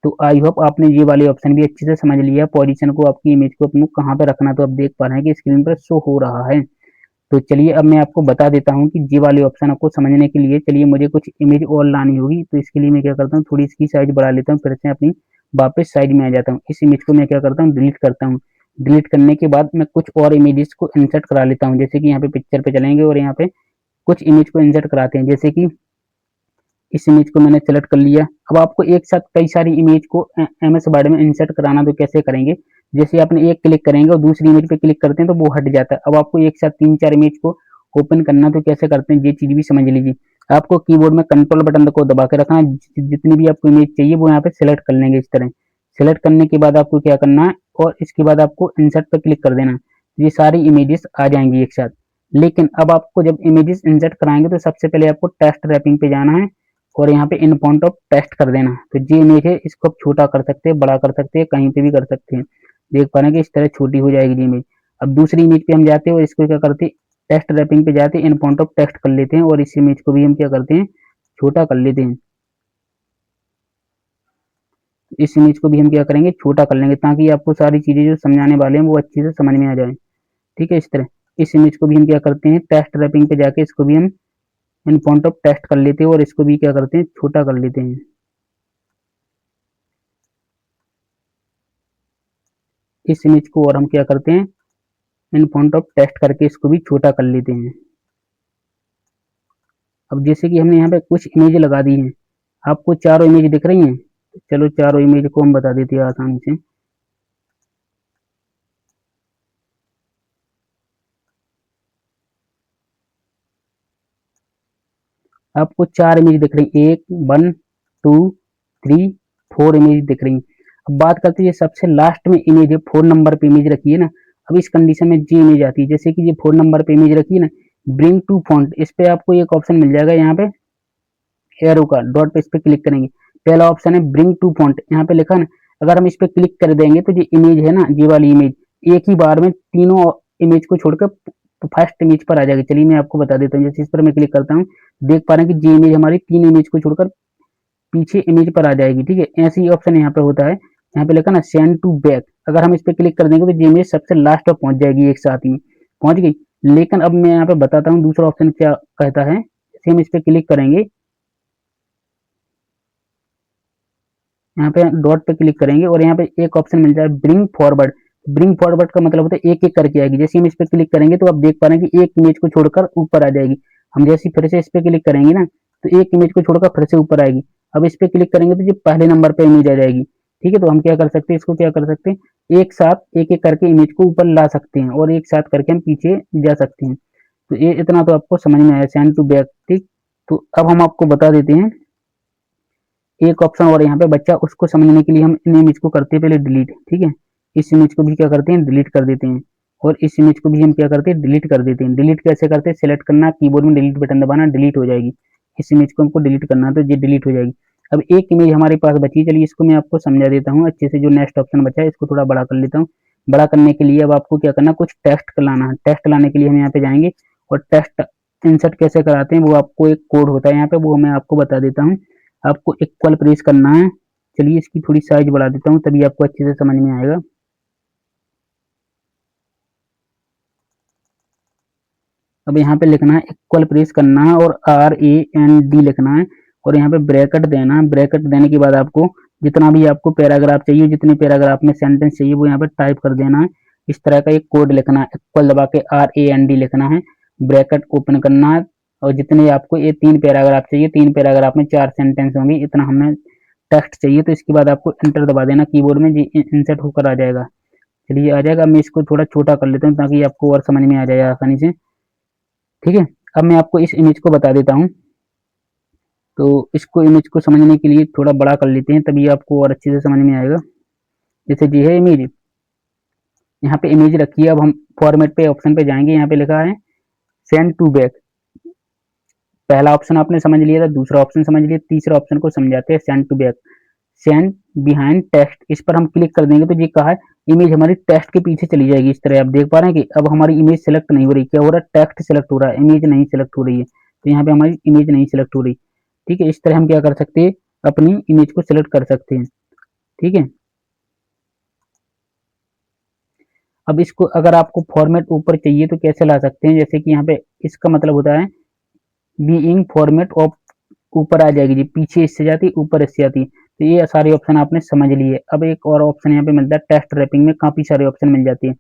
तो आई होप आपने ये वाले ऑप्शन भी अच्छे से समझ लिया। पोजीशन को आपकी इमेज को अपने कहाँ पे रखना, तो आप देख पा रहे हैं कि स्क्रीन पर शो हो रहा है। तो चलिए अब मैं आपको बता देता हूँ कि ये वाले ऑप्शन आपको समझने के लिए चलिए मुझे कुछ इमेज और लानी होगी। तो इसके लिए मैं क्या करता हूँ, थोड़ी इसकी साइज बढ़ा लेता हूँ, फिर से अपनी वापस साइज में आ जाता हूँ। इस इमेज को मैं क्या करता हूँ, डिलीट करता हूँ। डिलीट करने के बाद मैं कुछ और इमेजेस को इंसर्ट करा लेता हूँ। जैसे कि यहाँ पे पिक्चर पे चलेंगे और यहाँ पे कुछ इमेज को इंसर्ट कराते हैं। जैसे कि इस इमेज को मैंने सेलेक्ट कर लिया। अब आपको एक साथ कई सारी इमेज को एमएस वर्ड में इंसर्ट कराना तो कैसे करेंगे, जैसे आपने एक क्लिक करेंगे और दूसरी इमेज पे क्लिक करते हैं तो वो हट जाता है। अब आपको एक साथ 3-4 इमेज को ओपन करना तो कैसे करते हैं, ये चीज भी समझ लीजिए। आपको कीबोर्ड में कंट्रोल बटन को दबा के रखना है, जितनी भी आपको इमेज चाहिए वो यहाँ पे सिलेक्ट कर लेंगे इस तरह। सिलेक्ट करने के बाद आपको क्या करना है, और इसके बाद आपको इंसर्ट पर क्लिक कर देना है। ये सारी इमेजेस आ जाएंगी एक साथ। लेकिन अब आपको जब इमेजेस इंसर्ट कराएंगे तो सबसे पहले आपको टेक्स्ट रैपिंग पे जाना है और यहाँ पे इन फॉन्ट ऑफ टेक्स्ट कर देना। तो ये इमेज है, इसको आप छोटा कर सकते हैं, बड़ा कर सकते हैं, कहीं पे भी कर सकते हैं। देख पा रहे हैं कि इस तरह छोटी हो जाएगी ये इमेज। अब दूसरी इमेज पे हम जाते हैं और इसको क्या करते हैं, टेक्स्ट रैपिंग पे जाते हैं, इन फॉन्ट ऑफ टेक्स्ट कर लेते हैं और इस इमेज को भी हम क्या करते हैं, छोटा कर लेते हैं। इस इमेज को भी हम क्या करेंगे, छोटा कर लेंगे ताकि आपको सारी चीजें जो समझाने वाले हैं वो अच्छे से समझ में आ जाए, ठीक है। इस तरह इस इमेज को भी हम क्या करते हैं, टेक्स्ट रैपिंग पे जाके इसको भी हम इन फॉन्ट ऑफ टेक्स्ट कर लेते हैं और इसको भी क्या करते हैं, छोटा कर लेते हैं। इस इमेज को और हम क्या करते हैं, इन फ्रंट ऑफ टेक्स्ट करके इसको भी छोटा कर लेते हैं। अब जैसे कि हमने यहाँ पे कुछ इमेज लगा दी हैं, आपको चारों इमेज दिख रही हैं, तो चलो चारों इमेज को हम बता देते हैं आसानी से। आपको 4 इमेज दिख रही, 1 1 2 3 4 इमेज दिख रही। अब बात करते हैं सबसे लास्ट में इमेज है, 4 नंबर पे इमेज रखी है ना। अब इस कंडीशन में जी इमेज आती है, जैसे कि ये 4 नंबर पे इमेज रखी है ना, ब्रिंग टू फॉन्ट, इस पे आपको एक ऑप्शन मिल जाएगा यहाँ पे एरो का, डॉट पे इस पे क्लिक करेंगे, पहला ऑप्शन है ब्रिंग टू फॉन्ट, यहाँ पे लिखा ना, अगर हम इस पे क्लिक कर देंगे तो ये इमेज है ना, ये वाली इमेज एक ही बार में तीनों इमेज को छोड़कर फर्स्ट इमेज पर आ जाएगी। चलिए मैं आपको बता देता हूँ, जैसे इस पर मैं क्लिक करता हूँ, देख पा रहे हैं कि ये इमेज हमारी 3 इमेज को छोड़कर पीछे इमेज पर आ जाएगी। ठीक है, ऐसे ही ऑप्शन यहाँ पे होता है, यहाँ पे लिखा ना सेंड टू बैक, अगर हम इस पे क्लिक कर देंगे तो ये इमेज सबसे लास्ट पर पहुंच जाएगी, एक साथ ही पहुंच गई। लेकिन अब मैं यहाँ पे बताता हूँ दूसरा ऑप्शन क्या कहता है। जैसे हम इस पे क्लिक करेंगे, यहाँ पे डॉट पे क्लिक करेंगे और यहाँ पे एक ऑप्शन मिल जाए ब्रिंग फॉरवर्ड। ब्रिंग फॉरवर्ड का मतलब होता है एक एक करके आएगी, जैसे हम इस पे क्लिक करेंगे तो आप देख पा रहे हैं कि एक इमेज को छोड़कर ऊपर आ जाएगी। हम जैसे फिर से इस पे क्लिक करेंगे ना, तो एक इमेज को छोड़कर फिर से ऊपर आएगी। अब इस पे क्लिक करेंगे तो ये पहले नंबर पे इमेज आ जाएगी। ठीक है, तो हम क्या कर सकते हैं, इसको क्या कर सकते हैं, एक साथ एक एक करके इमेज को ऊपर ला सकते हैं और एक साथ करके हम पीछे जा सकते हैं। तो ये इतना तो आपको समझ में आया, सेंड टू बैक। ठीक, तो अब हम आपको बता देते हैं एक ऑप्शन और यहाँ पे बच्चा, उसको समझने के लिए हम इन इमेज को करते हैं पहले डिलीट। ठीक है, इस इमेज को भी क्या करते हैं, डिलीट कर देते हैं, और इस इमेज को भी हम क्या करते हैं, डिलीट कर देते हैं। डिलीट कैसे करते हैं, सेलेक्ट करना, कीबोर्ड में डिलीट बटन दबाना, डिलीट हो जाएगी। इस इमेज को हमको डिलीट करना है तो ये डिलीट हो जाएगी। अब एक इमेज हमारे पास बची, चलिए इसको मैं आपको समझा देता हूँ अच्छे से। जो नेक्स्ट ऑप्शन बचा है इसको थोड़ा बड़ा कर लेता हूँ। बड़ा करने के लिए अब आपको क्या करना, कुछ टेक्स्ट लाना है। टेक्स्ट लाने के लिए हम यहाँ पे जाएंगे और टेक्स्ट इंसर्ट कैसे कराते हैं, वो आपको एक कोड होता है यहाँ पे, वो मैं आपको बता देता हूँ। आपको इक्वल प्रेस करना है। चलिए इसकी थोड़ी साइज बढ़ा देता हूँ, तभी आपको अच्छे से समझ में आएगा। अब यहाँ पे लिखना है, इक्वल प्रेस करना है और RAND लिखना है और यहाँ पे ब्रैकेट देना है। ब्रैकेट देने के बाद आपको जितना भी आपको पैराग्राफ चाहिए, जितने पैराग्राफ में सेंटेंस चाहिए, वो यहाँ पे टाइप कर देना है। इस तरह का एक कोड लिखना है, इक्वल दबा के RAND लिखना है, ब्रैकेट ओपन करना है, और जितने आपको ये 3 पैराग्राफ चाहिए, 3 पैराग्राफ में 4 सेंटेंस होंगे, इतना हमें टेक्स्ट चाहिए। तो इसके बाद आपको इंटर दबा देना कीबोर्ड में, जी इंसर्ट होकर आ जाएगा। चलिए आ जाएगा, मैं इसको थोड़ा छोटा कर लेता हूँ ताकि आपको और समझ में आ जाए आसानी से। ठीक है, अब मैं आपको इस इमेज को बता देता हूँ। तो इसको इमेज को समझने के लिए थोड़ा बड़ा कर लेते हैं, तभी आपको और अच्छे से समझ में आएगा। जैसे जी है इमेज, यहाँ पे इमेज रखी है। अब हम फॉर्मेट पे ऑप्शन पे जाएंगे, यहाँ पे लिखा है सेंड टू बैक। पहला ऑप्शन आपने समझ लिया था, दूसरा ऑप्शन समझ लिया, तीसरा ऑप्शन को समझाते हैं, send to back, send behind text. इस पर हम क्लिक कर देंगे तो ये कहा है इमेज हमारी टेक्स्ट के पीछे चली जाएगी। इस तरह आप देख पा रहे हैं कि अब हमारी इमेज सेलेक्ट नहीं हो रही, क्या हो रहा है, टेक्स्ट सेलेक्ट हो रहा है, इमेज नहीं सेलेक्ट हो रही है। तो यहाँ पे हमारी इमेज नहीं सेलेक्ट हो रही। ठीक है, इस तरह हम क्या कर सकते हैं, अपनी इमेज को सेलेक्ट कर सकते हैं। ठीक है, अब इसको अगर आपको फॉर्मेट ऊपर चाहिए तो कैसे ला सकते हैं, जैसे कि यहाँ पे इसका मतलब होता है बीइंग फॉर्मेट ऑफ, ऊपर आ जाएगी जी, पीछे इससे जाती है, ऊपर इससे आती है। तो ये सारे ऑप्शन आपने समझ लिए। अब एक और ऑप्शन यहाँ पे मिलता है टेक्स्ट रैपिंग में, काफी सारे ऑप्शन मिल जाती है।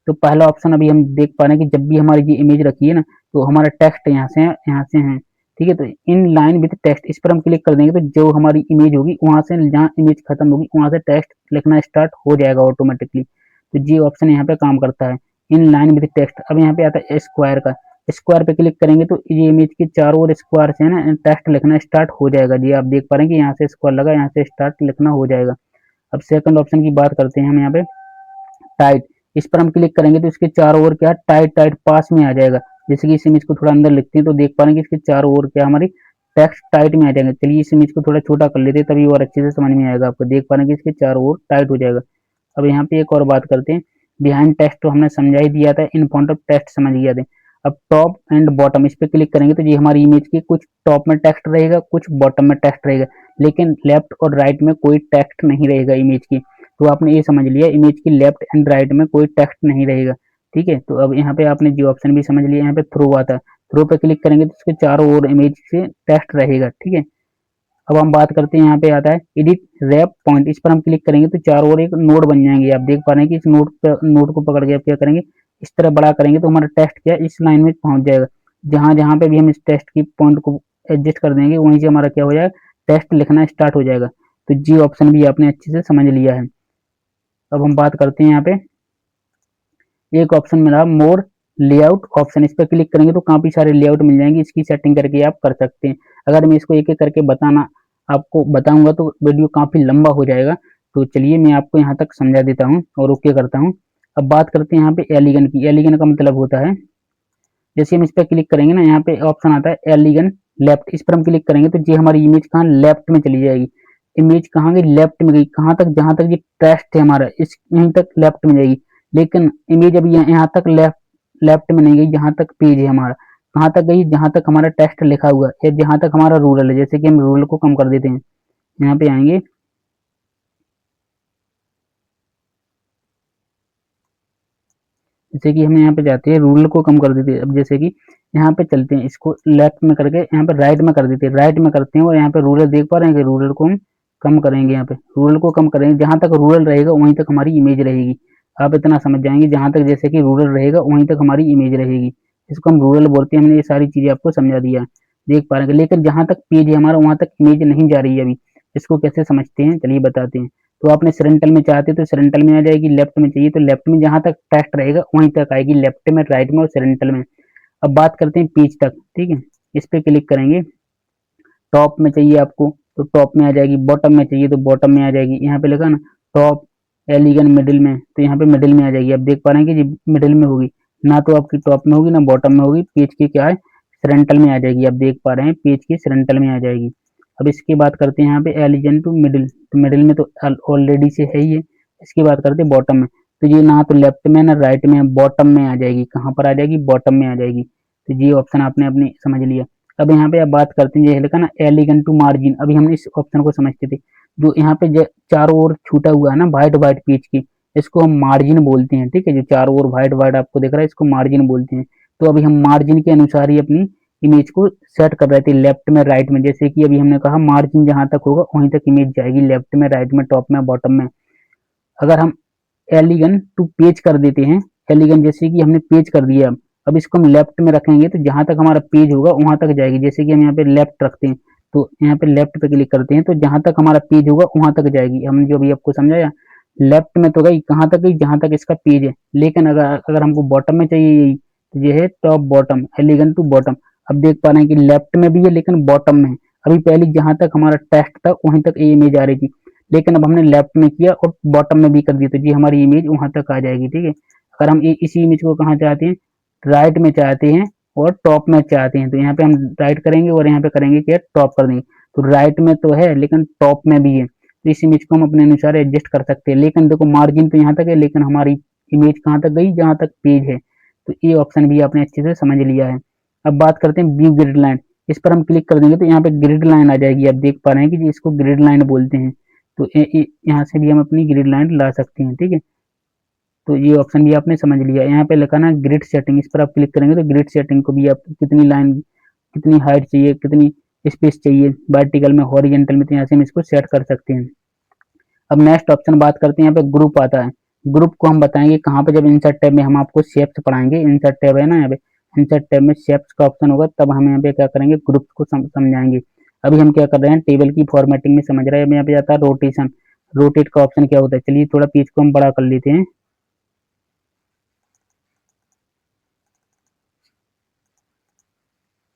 तो पहला ऑप्शन अभी हम देख पा रहे हैं कि जब भी हमारी ये इमेज रखी है ना, तो हमारा टेक्स्ट यहाँ से है, यहाँ से है। ठीक है, तो इन लाइन विद टेक्स्ट, इस पर हम क्लिक कर देंगे तो जो हमारी इमेज होगी वहां से जहाँ इमेज खत्म होगी वहां से टेक्स्ट लिखना स्टार्ट हो जाएगा ऑटोमेटिकली। तो ये ऑप्शन यहाँ पे काम करता है, इन लाइन विद टेक्स्ट। अब यहाँ पे आता है स्क्वायर का, स्क्वायर पे क्लिक करेंगे तो ये इमेज के चारों ओर स्क्वायर से है ना टेक्स्ट लिखना स्टार्ट हो जाएगा। जी आप देख पा रहे हैं कि यहाँ से स्क्वायर लगा, यहाँ से स्टार्ट लिखना हो जाएगा। अब सेकंड ऑप्शन की बात करते हैं हम, यहाँ पे टाइट, इस पर हम क्लिक करेंगे तो इसके चारों ओर क्या टाइट टाइट पास में आ जाएगा। जैसे कि इस इमेज को थोड़ा अंदर लिखते हैं तो देख पा रहे हैं कि इसके चारों ओर क्या हमारी टेक्स्ट टाइट में आ जाएंगे। चलिए इस इमेज को थोड़ा छोटा कर लेते हैं, तभी और अच्छे से समझ में आएगा आपको। देख पा रहे हैं कि इसके चारों ओर टाइट हो जाएगा। अब यहाँ पे एक और बात करते हैं, बिहाइंड टेक्स्ट तो हमने समझा ही दिया था, इन फ्रंट ऑफ टेक्स्ट समझ गया थे। अब टॉप एंड बॉटम, इस पे क्लिक करेंगे तो ये हमारी इमेज की कुछ टॉप में टेक्स्ट रहेगा, कुछ बॉटम में टेक्स्ट रहेगा, लेकिन लेफ्ट और राइट में कोई टेक्स्ट नहीं रहेगा इमेज की। तो आपने ये समझ लिया, इमेज की लेफ्ट एंड राइट में कोई टेक्स्ट नहीं रहेगा। ठीक है, तो अब यहाँ पे आपने जो ऑप्शन भी समझ लिया, यहाँ पे थ्रो आता है, थ्रो पे क्लिक करेंगे तो उसके चारों ओर इमेज से टेक्स्ट रहेगा। ठीक है, अब हम बात करते हैं, यहाँ पे आता है एडिट रैप पॉइंट, इस पर हम क्लिक करेंगे तो चारों ओर एक नोड बन जाएंगे। आप देख पा रहे हैं कि इस नोड को पकड़ के आप क्या करेंगे, इस तरह बड़ा करेंगे तो हमारा टेस्ट क्या इस लाइन में पहुंच जाएगा। जहां जहां पे भी हम इस टेस्ट की पॉइंट को एडजस्ट कर देंगे वहीं से हमारा क्या हो जाएगा, टेस्ट लिखना स्टार्ट हो जाएगा। तो जी ऑप्शन भी आपने अच्छे से समझ लिया है। अब हम बात करते हैं, यहाँ पे एक ऑप्शन मिला मोर लेआउट ऑप्शन, इस पर क्लिक करेंगे तो काफी सारे लेआउट मिल जाएंगे, इसकी सेटिंग करके आप कर सकते हैं। अगर मैं इसको एक एक करके बताना आपको बताऊंगा तो वीडियो काफी लंबा हो जाएगा, तो चलिए मैं आपको यहाँ तक समझा देता हूँ और ओके करता हूँ। अब बात करते हैं यहाँ पे एलिगन की। एलिगन का मतलब होता है, जैसे हम इस पर क्लिक करेंगे ना, यहाँ पे ऑप्शन आता है एलिगन लेफ्ट, इस पर हम क्लिक करेंगे तो ये हमारी इमेज कहाँ लेफ्ट में चली जाएगी। इमेज कहाँ गई, लेफ्ट में गई। कहाँ तक, जहां तक ये टेस्ट है हमारा, इस यहीं तक लेफ्ट में जाएगी। लेकिन इमेज अभी यहाँ तक लेफ्ट में नहीं गई, जहां तक पेज है हमारा। कहाँ तक गई, जहां तक हमारा टेस्ट लिखा हुआ है या जहां तक हमारा रूरल है। जैसे कि हम रूरल को कम कर देते हैं, यहाँ पे आएंगे, जैसे कि हम यहाँ पे जाते हैं रूरल को कम कर देते हैं। अब जैसे कि यहाँ पे चलते हैं, इसको लेफ्ट में करके यहाँ पे राइट में कर देते हैं, राइट में करते हैं और यहाँ पे रूरल देख पा रहे हैं कि रूरल को हम कम करेंगे। यहाँ पे रूरल को कम करेंगे, जहां तक रूरल रहेगा वहीं तक हमारी इमेज रहेगी। आप इतना समझ जाएंगे, जहां तक जैसे कि रूरल रहेगा वहीं तक हमारी इमेज रहेगी, इसको हम रूरल बोलते हैं। हमने ये सारी चीजें आपको समझा दिया, देख पा रहे हैं। लेकिन जहां तक पेज है हमारा वहां तक इमेज नहीं जा रही है अभी, इसको कैसे समझते हैं चलिए बताते हैं। तो आपने सेरेंटल में चाहते तो सेरेंटल में आ जाएगी, लेफ्ट में चाहिए तो लेफ्ट में, जहां तक टेस्ट रहेगा वहीं तक आएगी, लेफ्ट में, राइट में और सेरेंटल में। अब बात करते हैं पेज तक, ठीक है। इस पे क्लिक करेंगे, टॉप में चाहिए आपको तो टॉप में आ जाएगी, बॉटम में चाहिए तो बॉटम में आ जाएगी। यहाँ पे लिखा ना टॉप, एलिगन मिडिल में, तो यहाँ पे मिडिल में आ जाएगी। आप देख पा रहे हैं कि जी मिडिल में होगी, ना तो आपकी टॉप में होगी ना बॉटम में होगी, पेज की क्या है सेरेंटल में आ जाएगी। आप देख पा रहे हैं पेज की सेरेंटल में आ जाएगी। अब इसकी बात करते हैं यहाँ पे एलिगन टू मिडिल, तो मिडिल में तो ऑलरेडी से है ही है। इसकी बात करते हैं बॉटम में, तो ये ना तो लेफ्ट में ना राइट में, बॉटम में आ जाएगी। कहाँ पर आ जाएगी, बॉटम में आ जाएगी। तो ये ऑप्शन आपने अपने समझ लिया। अब यहाँ पे आप बात करते हैं, ये लिखा ना एलिगन टू मार्जिन, अभी हमने इस ऑप्शन को समझते थे। जो यहाँ पे चारों ओर छूटा हुआ है ना व्हाइट व्हाइट पेज की, इसको हम मार्जिन बोलते हैं, ठीक है। जो चारों ओर व्हाइट व्हाइट आपको दिख रहा है इसको मार्जिन बोलते हैं। तो अभी हम मार्जिन के अनुसार ही अपनी इमेज को सेट कर रहे थे, लेफ्ट में राइट में। जैसे कि अभी हमने कहा मार्जिन जहां तक होगा वहीं तक इमेज जाएगी, लेफ्ट में, राइट में, टॉप में, बॉटम में। अगर हम एलिगन टू पेज कर देते हैं, एलिगन जैसे कि हमने पेज कर दिया, अब इसको हम लेफ्ट में रखेंगे तो जहां तक हमारा पेज होगा वहां तक जाएगी। जैसे कि हम यहाँ पे लेफ्ट रखते हैं तो यहाँ पे लेफ्ट पे क्लिक करते हैं तो जहां तक हमारा पेज होगा वहां तक जाएगी। हमने जो अभी आपको समझाया, लेफ्ट में तो गई, कहाँ तक गई, जहां तक इसका पेज है। लेकिन अगर अगर हमको बॉटम में चाहिए यही, तो ये है टॉप बॉटम, एलिगन टू बॉटम। अब देख पा रहे हैं कि लेफ्ट में भी है लेकिन बॉटम में है। अभी पहले जहां तक हमारा टेक्स्ट था वहीं तक ये इमेज आ रही थी, लेकिन अब हमने लेफ्ट में किया और बॉटम में भी कर दिया तो जी हमारी इमेज वहां तक आ जाएगी, ठीक है। अगर हम इसी इमेज को कहाँ चाहते हैं, राइट में चाहते हैं और टॉप में चाहते हैं, तो यहाँ पे हम राइट करेंगे और यहाँ पे करेंगे क्या, टॉप कर देंगे। तो राइट में तो है लेकिन टॉप में भी है, तो इस इमेज को हम अपने अनुसार एडजस्ट कर सकते हैं। लेकिन देखो मार्जिन तो यहाँ तक है लेकिन हमारी इमेज कहाँ तक गई, जहाँ तक पेज है। तो ये ऑप्शन भी आपने अच्छे से समझ लिया है। अब बात करते हैं व्यू ग्रिड लाइन, इस पर हम क्लिक कर देंगे तो यहाँ पे ग्रिड लाइन आ जाएगी। आप देख पा रहे हैं कि इसको ग्रिड लाइन बोलते हैं। तो यहाँ से भी हम अपनी ग्रिड लाइन ला सकते हैं, ठीक है। तो ये ऑप्शन भी आपने समझ लिया। यहाँ पे लिखा ना ग्रिड सेटिंग, इस पर आप क्लिक करेंगे तो ग्रिड सेटिंग को भी आप कितनी लाइन, कितनी हाइट चाहिए, कितनी स्पेस चाहिए, वर्टिकल में, हॉरिजेंटल में, तो यहाँ से हम इसको सेट कर सकते हैं। अब नेक्स्ट ऑप्शन बात करते हैं, यहाँ पे ग्रुप आता है। ग्रुप को हम बताएंगे कहाँ पे, जब इंसर्ट टैब में हम आपको शेप्स पढ़ाएंगे। इंसर्ट टैब है ना यहाँ पे, इंसर्ट टैब में शेप्स का ऑप्शन होगा, तब हम यहाँ पे क्या करेंगे, ग्रुप को समझाएंगे। अभी हम क्या कर रहे हैं, टेबल की फॉर्मेटिंग में समझ रहे हैं। अब यहाँ पे आता है रोटेशन, रोटेट का ऑप्शन क्या होता है, चलिए थोड़ा पेज को हम बड़ा कर लेते हैं।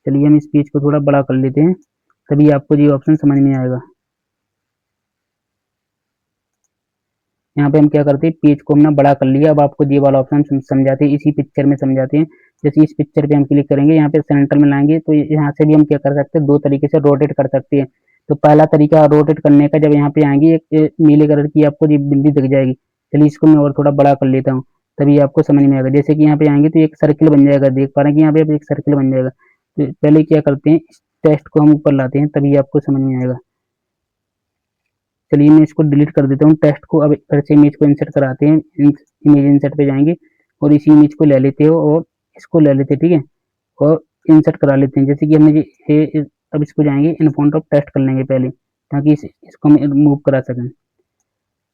चलिए हम इस पेज को थोड़ा बड़ा कर लेते हैं, तभी आपको ये ऑप्शन समझ में आएगा। यहाँ पे हम क्या करते हैं, पेज को हमने बड़ा कर लिया। अब आपको ये वाला ऑप्शन समझाते हैं, इसी पिक्चर में समझाते हैं। जैसे इस पिक्चर पे हम क्लिक करेंगे, यहाँ पे सेंटर में लाएंगे तो यहाँ से भी हम क्या कर सकते हैं, दो तरीके से रोटेट कर सकते हैं। तो पहला तरीका रोटेट करने का, जब यहाँ पे आएंगे एक नीले कलर की आपको ये बिंदी दिख जाएगी। चलिए इसको मैं और थोड़ा बड़ा कर लेता हूँ, तभी आपको समझ में आएगा। जैसे कि यहाँ पे आएंगे तो एक सर्किल बन जाएगा, देख पा रहे हैं कि यहाँ पे एक सर्किल बन जाएगा। तो पहले क्या करते हैं, इस टेक्स्ट को हम ऊपर लाते हैं, तभी आपको समझ में आएगा। चलिए मैं इसको डिलीट कर देता हूँ टेक्स्ट को। अब फिर से इमेज को इंसर्ट कराते हैं, इमेज इंसर्ट पे जाएंगे और इसी इमेज को ले लेते हो और इसको ले लेते हैं, ठीक है। और इंसर्ट करा लेते हैं। जैसे कि हमने ये अब इसको जाएंगे इन फ्रंट ऑफ टेस्ट कर लेंगे पहले, ताकि इसको हम मूव करा सकें।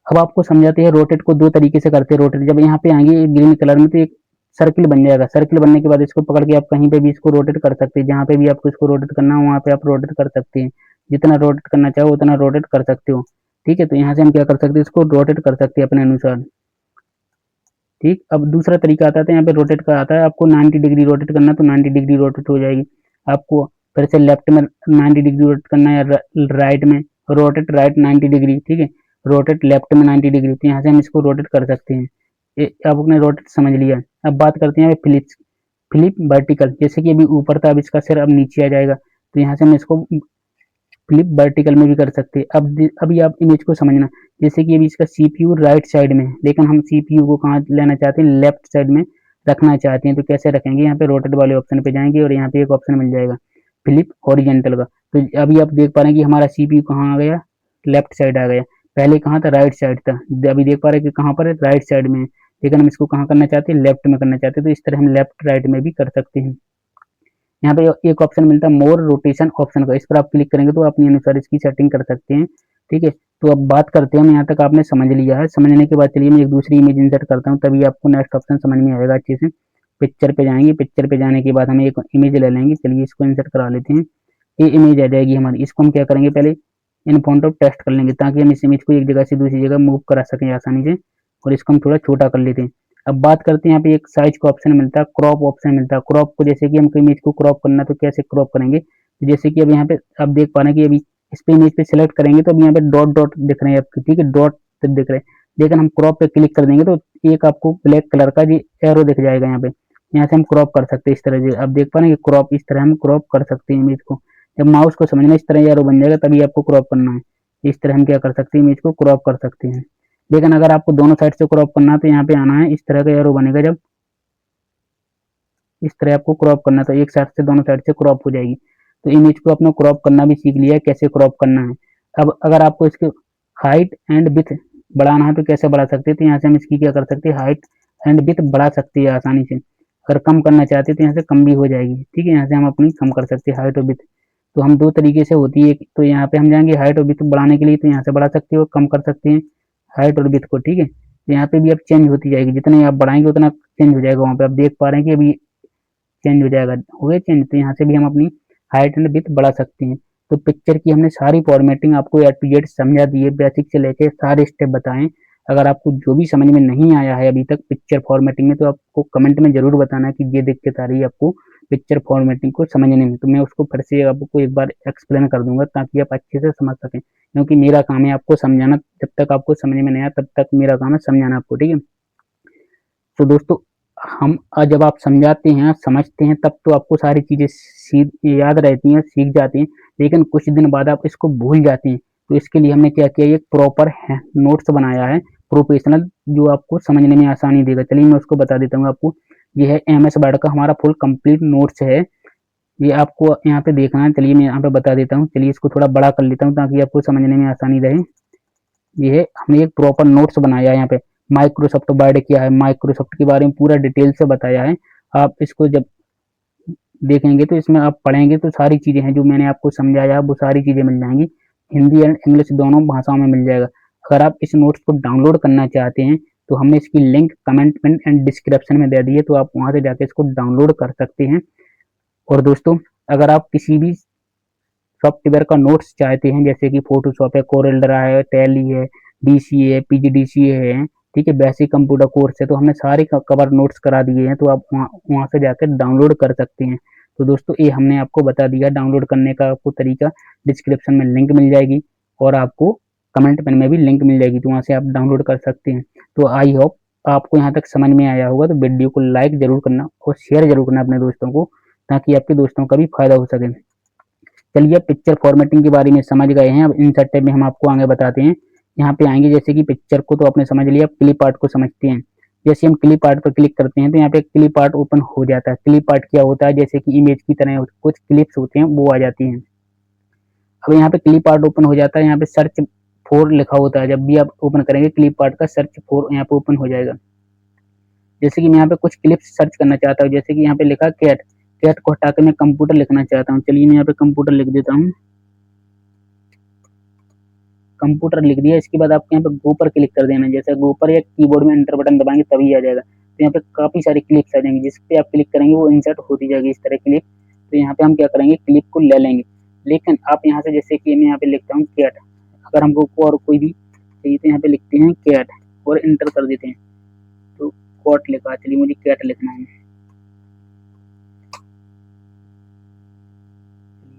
अब आपको समझाते हैं रोटेट को दो तरीके से करते हैं रोटेट। जब यहाँ पे आएंगे ग्रीन कलर में तो एक सर्किल बन जाएगा, सर्किल बनने के बाद इसको पकड़ के आप कहीं पे भी इसको रोटेट कर सकते हैं, जहाँ पे भी आपको इसको रोटेट करना हो वहाँ पे आप रोटेट कर सकते हैं, जितना रोटेट करना चाहो उतना रोटेट कर सकते हो। ठीक है, तो यहाँ से हम क्या कर सकते हैं, इसको रोटेट कर सकते हैं अपने अनुसार। ठीक, अब दूसरा तरीका आता है यहाँ पे रोटेट का आता है, आपको 90 डिग्री रोटेट करना तो 90 डिग्री रोटेट हो जाएगी। आपको फिर से लेफ्ट में 90 डिग्री रोटेट करना है या राइट में, रोटेट राइट 90 डिग्री। ठीक है, रोटेट लेफ्ट में 90 डिग्री, तो यहाँ से हम इसको रोटेट कर सकते हैं। अब अपने रोटेट समझ लिया। अब बात करते हैं फ्लिप, फ्लिप वर्टिकल, जैसे कि अभी ऊपर था अब इसका सिर अब नीचे आ जाएगा, तो यहाँ से हम इसको फ्लिप वर्टिकल में भी कर सकते हैं। अब अभी आप इमेज को समझना, जैसे कि अभी इसका सीपीयू राइट साइड में है, लेकिन हम सीपीयू को कहाँ लेना चाहते हैं, लेफ्ट साइड में रखना चाहते हैं, तो कैसे रखेंगे, यहाँ पे रोटेट वाले ऑप्शन पे जाएंगे और यहाँ पे एक ऑप्शन मिल जाएगा फ्लिप हॉरिजेंटल का। तो अभी आप देख पा रहे हैं कि हमारा सीपीयू कहाँ आ गया, लेफ्ट साइड आ गया, पहले कहाँ था, राइट साइड था। अभी देख पा रहे हैं कि कहाँ पर है, राइट साइड में है, लेकिन हम इसको कहाँ करना चाहते हैं, लेफ्ट में करना चाहते हैं, तो इस तरह हम लेफ्ट राइट में भी कर सकते हैं। यहाँ पे एक ऑप्शन मिलता है मोर रोटेशन ऑप्शन का, इस पर आप क्लिक करेंगे तो अपने अनुसार इसकी सेटिंग कर सकते हैं। ठीक है, तो अब बात करते हैं, हम यहाँ तक आपने समझ लिया है, समझने के बाद चलिए मैं एक दूसरी इमेज इंसर्ट करता हूँ, तभी आपको नेक्स्ट ऑप्शन समझ में आएगा अच्छे से। पिक्चर पे जाएंगे, पिक्चर पे जाने के बाद हम एक इमेज ले लेंगे, चलिए इसको इंसर्ट करा लेते हैं। ये इमेज आ जाएगी हमारी, इसको हम क्या करेंगे, पहले इन फ्रंट ऑफ टेस्ट कर लेंगे, ताकि हम इस इमेज को एक जगह से दूसरी जगह मूव करा सकें आसानी से, और इसको हम थोड़ा छोटा कर लेते हैं। अब बात करते हैं, यहाँ पे एक साइज का ऑप्शन मिलता है, क्रॉप ऑप्शन मिलता है। क्रॉप को जैसे कि हमको इमेज को क्रॉप करना तो कैसे क्रॉप करेंगे, तो जैसे कि अब यहाँ पे आप देख पा रहे हैं कि अभी इस पे इमेज पे सिलेक्ट करेंगे तो अब यहाँ पे डॉट डॉट दिख रहे हैं आपको, ठीक है, डॉट दिख रहे हैं, लेकिन हम क्रॉप पे क्लिक कर देंगे तो एक आपको ब्लैक कलर का जी एरो दिख जाएगा यहाँ पे, यहाँ से हम क्रॉप कर सकते हैं इस तरह से। आप देख पा रहे हैं कि क्रॉप, इस तरह हम क्रॉप कर सकते हैं इमेज को। जब माउस को समझना इस तरह एरो बन जाएगा तभी आपको क्रॉप करना है, इस तरह हम क्या कर सकते हैं, इमेज को क्रॉप कर सकते हैं। लेकिन अगर आपको दोनों साइड से क्रॉप करना है तो यहाँ पे आना है, इस तरह का एरो बनेगा, जब इस तरह आपको क्रॉप करना तो एक साइड से दोनों साइड से क्रॉप हो जाएगी। तो इमेज को अपना क्रॉप करना भी सीख लिया है, कैसे क्रॉप करना है। अब अगर आपको इसके हाइट एंड विड्थ बढ़ाना है तो कैसे बढ़ा सकते हैं, तो यहाँ से हम इसकी क्या कर सकते हैं, हाइट एंड विड्थ बढ़ा सकते हैं आसानी से। अगर कम करना चाहते हैं तो यहाँ से कम भी हो जाएगी। ठीक है, यहाँ से हम अपनी कम कर सकते हैं हाइट और विड्थ। तो हम दो तरीके से होती है, तो यहाँ पे हम जाएंगे हाइट और विड्थ बढ़ाने के लिए, तो यहाँ से बढ़ा सकते हो, कम कर सकते हैं हाइट और विड्थ को। ठीक है, तो यहाँ पे भी अब चेंज होती जाएगी, जितने आप बढ़ाएंगे उतना चेंज हो जाएगा। वहाँ पे आप देख पा रहे हैं कि अभी चेंज हो जाएगा, हो गया चेंज। तो यहाँ से भी हम अपनी हाइट एंड विड्थ बढ़ा सकते हैं। तो पिक्चर की हमने सारी फॉर्मेटिंग आपको ए टू जेड समझा दी है, बेसिक से लेके सारे स्टेप बताएं। अगर आपको जो भी समझ में नहीं आया है अभी तक पिक्चर फॉर्मेटिंग में, तो आपको कमेंट में जरूर बताना कि ये दिक्कत आ रही है आपको पिक्चर फॉर्मेटिंग को समझने में, तो मैं उसको फिर से आपको एक बार एक्सप्लेन कर दूंगा ताकि आप अच्छे से समझ सकें, क्योंकि मेरा काम है आपको समझाना, जब तक आपको समझ में नहीं आया तब तक मेरा काम है समझाना आपको। ठीक है, तो दोस्तों हम जब आप समझाते हैं समझते हैं तब तो आपको सारी चीज़ें याद रहती हैं, सीख जाती हैं, लेकिन कुछ दिन बाद आप इसको भूल जाते हैं। तो इसके लिए हमने क्या किया, एक प्रॉपर नोट्स बनाया है प्रोफेशनल, जो आपको समझने में आसानी देगा। चलिए मैं उसको बता देता हूँ आपको। ये है MS वर्ड का हमारा फुल कंप्लीट नोट्स है, ये आपको यहाँ पे देखना है। चलिए मैं यहाँ पे बता देता हूँ, चलिए इसको थोड़ा बड़ा कर लेता हूँ ताकि आपको समझने में आसानी रहे। ये है, हमने एक प्रॉपर नोट्स बनाया है यहाँ पे। माइक्रोसॉफ्ट वर्ड क्या है, माइक्रोसॉफ्ट के बारे में पूरा डिटेल से बताया है। आप इसको जब देखेंगे तो इसमें आप पढ़ेंगे तो सारी चीज़ें हैं जो मैंने आपको समझाया वो सारी चीज़ें मिल जाएंगी, हिंदी एंड इंग्लिश दोनों भाषाओं में मिल जाएगा। अगर आप इस नोट्स को डाउनलोड करना चाहते हैं तो हमने इसकी लिंक कमेंट एंड डिस्क्रिप्शन में दे दी है, तो आप वहाँ से जाकर इसको डाउनलोड कर सकते हैं। और दोस्तों अगर आप किसी भी सॉफ्टवेयर का नोट्स चाहते हैं, जैसे कि फोटोशॉप है, कोरल ड्रा है, टैली है, DCA है, PGDCA है, ठीक है, बेसिक कंप्यूटर कोर्स है, तो हमने सारे कवर नोट्स करा दिए हैं, तो आप वहाँ से जाकर डाउनलोड कर सकते हैं। तो दोस्तों ये हमने आपको बता दिया डाउनलोड करने का आपको तरीका, डिस्क्रिप्शन में लिंक मिल जाएगी और आपको कमेंट में भी लिंक मिल जाएगी, तो वहाँ से आप डाउनलोड कर सकते हैं। तो आई होप आपको यहाँ तक समझ में आया होगा, तो वीडियो को लाइक जरूर करना और शेयर जरूर करना अपने दोस्तों को, ताकि आपके दोस्तों का भी फायदा हो सके। चलिए पिक्चर फॉर्मेटिंग के बारे में समझ गए हैं, अब इंसर्ट टैब में हम आपको आगे बताते हैं। यहाँ पे आएंगे, जैसे कि पिक्चर को तो आपने समझ लिया, क्लिप आर्ट को समझते हैं। जैसे हम क्लिप आर्ट पर क्लिक करते हैं तो यहाँ पे क्लिप आर्ट ओपन हो जाता है। क्लिप आर्ट क्या होता है, जैसे कि इमेज की तरह कुछ क्लिप्स होते हैं वो आ जाती हैं। अब यहाँ पे क्लिप आर्ट ओपन हो जाता है, यहाँ पे सर्च फॉर लिखा होता है, जब भी आप ओपन करेंगे क्लिप आर्ट का सर्च फॉर यहाँ पे ओपन हो जाएगा। जैसे कि मैं यहाँ पे कुछ क्लिप्स सर्च करना चाहता हूँ, जैसे कि यहाँ पे लिखा कैट, कैट को हटा के मैं कंप्यूटर लिखना चाहता हूँ। चलिए मैं यहाँ पे कंप्यूटर लिख देता हूँ। कंप्यूटर लिख दिया। इसके बाद आपको यहाँ पे गो पर क्लिक कर देना है। जैसे गो पर या कीबोर्ड में एंटर बटन दबाएंगे तभी आ जाएगा। तो यहाँ पे काफी सारी क्लिप्स आ जाएंगी, जिस पे आप क्लिक करेंगे वो इंसर्ट होती जाएगी इस तरह क्लिप। तो यहाँ पे हम क्या करेंगे, क्लिप को ले लेंगे। लेकिन आप यहाँ से जैसे कि मैं यहाँ पे लिखता हूँ कैट, अगर हमको और कोई भी चाहिए तो यहाँ पे लिखते हैं कैट और इंटर कर देते हैं। तो कोट लिखा, चलिए मुझे कैट लिखना है।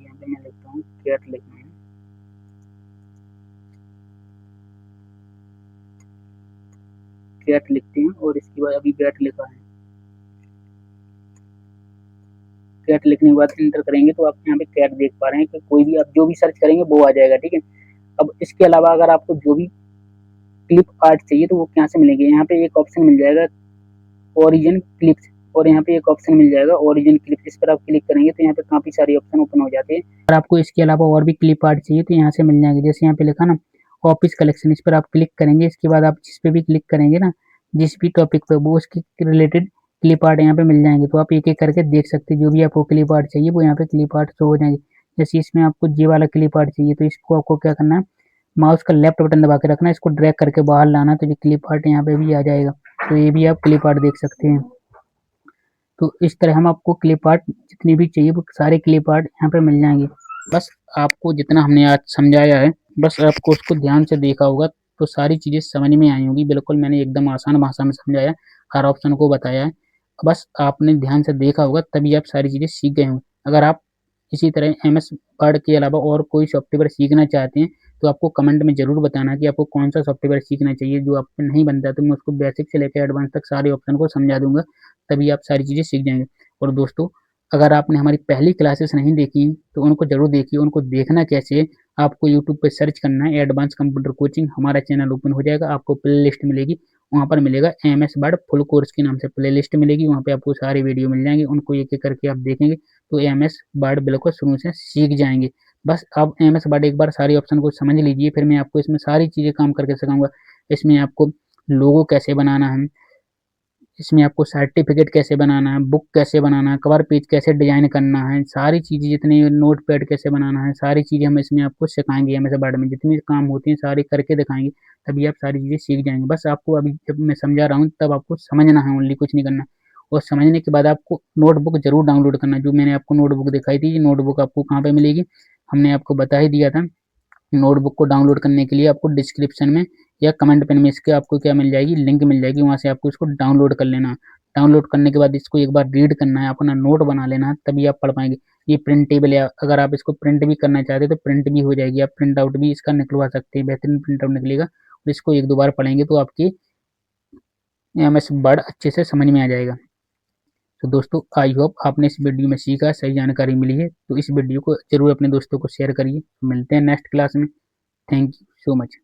यहाँ पे मैं लिखता हूँ कैट लिखना है। कैट लिखते हैं और इसके बाद अभी कैट लिखा है। कैट लिखने के बाद इंटर करेंगे तो आप यहाँ पे कैट देख पा रहे हैं कि कोई भी आप जो भी सर्च करेंगे वो आ जाएगा, ठीक है। अब इसके अलावा अगर आपको जो भी क्लिप आर्ट चाहिए तो वो कहाँ से मिलेंगे, यहाँ पे एक ऑप्शन मिल जाएगा ओरिजिन क्लिप्स, और यहाँ पे एक ऑप्शन मिल जाएगा ओरिजिन क्लिप। इस पर आप क्लिक करेंगे तो यहाँ पे काफी सारे ऑप्शन ओपन हो जाते हैं। अगर आपको इसके अलावा और भी क्लिप आर्ट चाहिए तो यहाँ से मिल जाएंगे। जैसे यहाँ पे लिखा ना ऑफिस कलेक्शन, इस पर आप क्लिक करेंगे। इसके बाद आप जिस पे भी क्लिक करेंगे ना, जिस भी टॉपिक पे, वो उसके रिलेटेड क्लिप आर्ट यहाँ पे मिल जाएंगे। तो आप एक एक करके देख सकते हैं। जो भी आपको क्लिप आर्ट चाहिए वो यहाँ पे क्लिप आर्ट शो हो जाएंगे। जैसे इसमें आपको ये वाला क्लिप आर्ट चाहिए तो इसको आपको क्या करना है, माउस का लेफ्ट बटन दबा के रखना है, इसको ड्रैग करके बाहर लाना, तो ये क्लिप आर्ट यहाँ पे भी आ जाएगा। तो ये भी आप क्लिप आर्ट देख सकते हैं। तो इस तरह हम आपको क्लिप आर्ट जितनी भी चाहिए वो सारे क्लिप आर्ट यहाँ पे मिल जाएंगे। बस आपको जितना हमने आज समझाया है, बस आपको उसको ध्यान से देखा होगा तो सारी चीज़ें समझ में आई होंगी। बिल्कुल मैंने एकदम आसान भाषा में समझाया, हर ऑप्शन को बताया है। बस आपने ध्यान से देखा होगा तभी आप सारी चीज़ें सीख गए होंगे। अगर आप इसी तरह MS वर्ड के अलावा और कोई सॉफ्टवेयर सीखना चाहते हैं तो आपको कमेंट में ज़रूर बताना कि आपको कौन सा सॉफ्टवेयर सीखना चाहिए। जो आपको नहीं बनता तो मैं उसको बेसिक से लेकर एडवांस तक सारे ऑप्शन को समझा दूंगा, तभी आप सारी चीज़ें सीख जाएंगे। और दोस्तों, अगर आपने हमारी पहली क्लासेस नहीं देखी तो उनको जरूर देखिए। उनको देखना कैसे है, आपको यूट्यूब पे सर्च करना है एडवांस कंप्यूटर कोचिंग, हमारा चैनल ओपन हो जाएगा। आपको प्ले लिस्ट मिलेगी, वहाँ पर मिलेगा MS वर्ड फुल कोर्स के नाम से प्ले लिस्ट मिलेगी। वहाँ पे आपको सारे वीडियो मिल जाएंगे, उनको एक एक करके आप देखेंगे तो MS वर्ड बिल्कुल शुरू से सीख जाएंगे। बस आप MS वर्ड एक बार सारी ऑप्शन को समझ लीजिए, फिर मैं आपको इसमें सारी चीज़ें काम करके सिखाऊंगा। इसमें आपको लोगो कैसे बनाना है, इसमें आपको सर्टिफिकेट कैसे बनाना है, बुक कैसे बनाना है, कवर पेज कैसे डिजाइन करना है, सारी चीज़ें जितनी नोट पैड कैसे बनाना है, सारी चीज़ें हम इसमें आपको सिखाएंगे। MS वर्ड में जितनी काम होती हैं सारी करके दिखाएंगे, तभी आप सारी चीज़ें सीख जाएंगे। बस आपको अभी जब मैं समझा रहा हूँ तब आपको समझना है, ओनली कुछ नहीं करना। और समझने के बाद आपको नोटबुक जरूर डाउनलोड करना है। जो मैंने आपको नोटबुक दिखाई थी, नोटबुक आपको कहाँ पे मिलेगी, हमने आपको बता ही दिया था। नोटबुक को डाउनलोड करने के लिए आपको डिस्क्रिप्शन में या कमेंट पिन में इसके आपको क्या मिल जाएगी, लिंक मिल जाएगी, वहाँ से आपको इसको डाउनलोड कर लेना। डाउनलोड करने के बाद इसको एक बार रीड करना है, अपना नोट बना लेना है, तभी आप पढ़ पाएंगे। ये प्रिंटेबल है, अगर आप इसको प्रिंट भी करना चाहते हैं तो प्रिंट भी हो जाएगी। आप प्रिंट आउट भी इसका निकलवा सकते हैं, बेहतरीन प्रिंट आउट निकलेगा। और इसको एक दो बार पढ़ेंगे तो आपकी MS वर्ड अच्छे से समझ में आ जाएगा। तो दोस्तों, आई होप आपने इस वीडियो में सीखा, सही जानकारी मिली है। तो इस वीडियो को जरूर अपने दोस्तों को शेयर करिए। मिलते हैं नेक्स्ट क्लास में। Thank you so much.